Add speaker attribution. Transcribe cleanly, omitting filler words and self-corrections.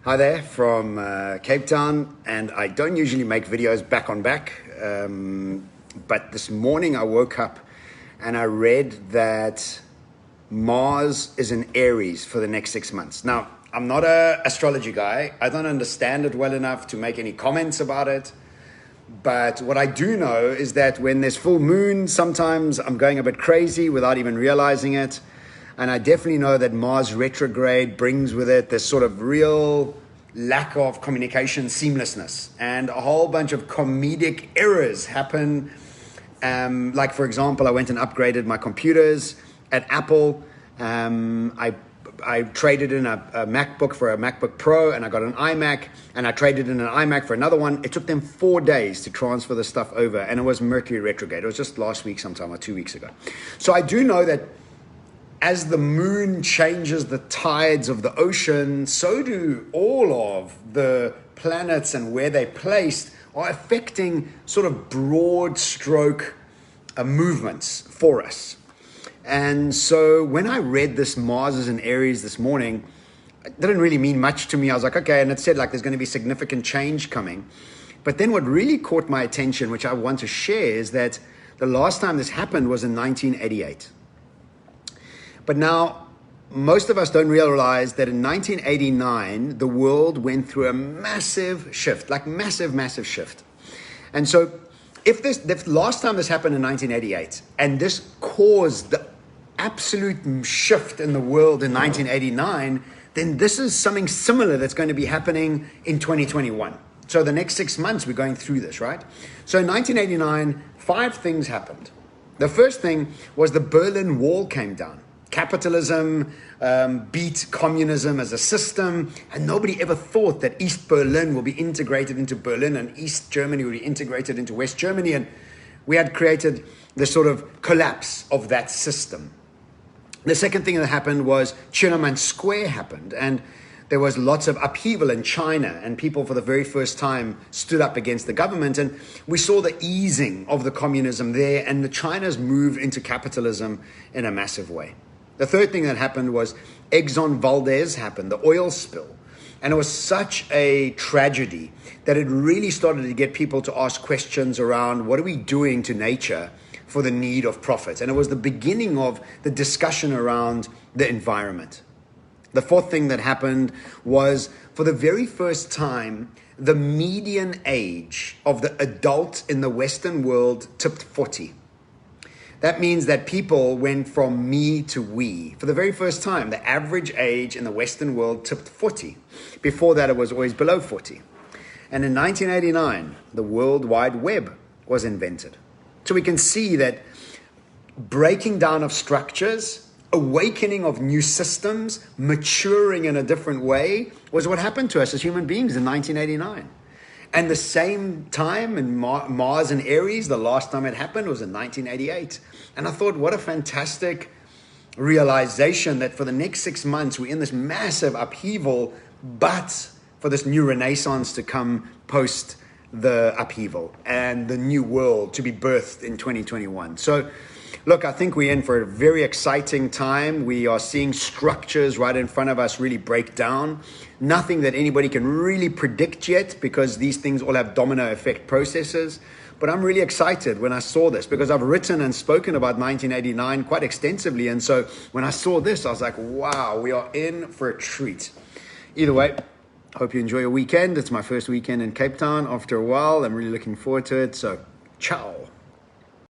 Speaker 1: Hi there from Cape Town, and I don't usually make videos back on back, but this morning I woke up and I read that Mars is in Aries for the next 6 months. Now, I'm not an astrology guy. I don't understand it well enough to make any comments about it. But what I do know is that when there's full moon, sometimes I'm going a bit crazy without even realizing it. And I definitely know that Mars retrograde brings with it this sort of real lack of communication seamlessness. And a whole bunch of comedic errors happen. Like, for example, I went and upgraded my computers at Apple. I traded in a MacBook for a MacBook Pro, and I got an iMac, and I traded in an iMac for another one. It took them 4 days to transfer the stuff over, and it was Mercury retrograde. It was just last week sometime or 2 weeks ago. So I do know that as the moon changes the tides of the ocean, so do all of the planets and where they're placed are affecting sort of broad stroke movements for us. And so when I read this Mars is in Aries this morning, it didn't really mean much to me. I was like, okay, and it said like there's going to be significant change coming. But then what really caught my attention, which I want to share, is that the last time this happened was in 1988. But now, most of us don't realize that in 1989, the world went through a massive shift, like massive shift. And so if the last time this happened in 1988, and this caused the absolute shift in the world in 1989, then this is something similar that's going to be happening in 2021. So the next 6 months, we're going through this, right? So in 1989, 5 things happened. The first thing was the Berlin Wall came down. Capitalism beat communism as a system, and nobody ever thought that East Berlin will be integrated into Berlin and East Germany will be integrated into West Germany, and we had created the sort of collapse of that system. The second thing that happened was Tiananmen Square happened, and there was lots of upheaval in China, and people for the very first time stood up against the government, and we saw the easing of the communism there, and the China's move into capitalism in a massive way. The third thing that happened was Exxon Valdez happened, the oil spill. And it was such a tragedy that it really started to get people to ask questions around what are we doing to nature for the need of profit? And it was the beginning of the discussion around the environment. The fourth thing that happened was, for the very first time, the median age of the adult in the Western world tipped 40. That means that people went from me to we. For the very first time, the average age in the Western world tipped 40. Before that, it was always below 40. And in 1989, the World Wide Web was invented. So we can see that breaking down of structures, awakening of new systems, maturing in a different way was what happened to us as human beings in 1989. And the same time in Mars and Aries, the last time it happened was in 1988. And I thought, what a fantastic realization that for the next 6 months, we're in this massive upheaval, but for this new renaissance to come post the upheaval and the new world to be birthed in 2021. So look, I think we're in for a very exciting time. We are seeing structures right in front of us really break down. Nothing that anybody can really predict yet because these things all have domino effect processes. But I'm really excited when I saw this because I've written and spoken about 1989 quite extensively. And so when I saw this, I was like, wow, we are in for a treat. Either way, hope you enjoy your weekend. It's my first weekend in Cape Town after a while. I'm really looking forward to it. So, ciao.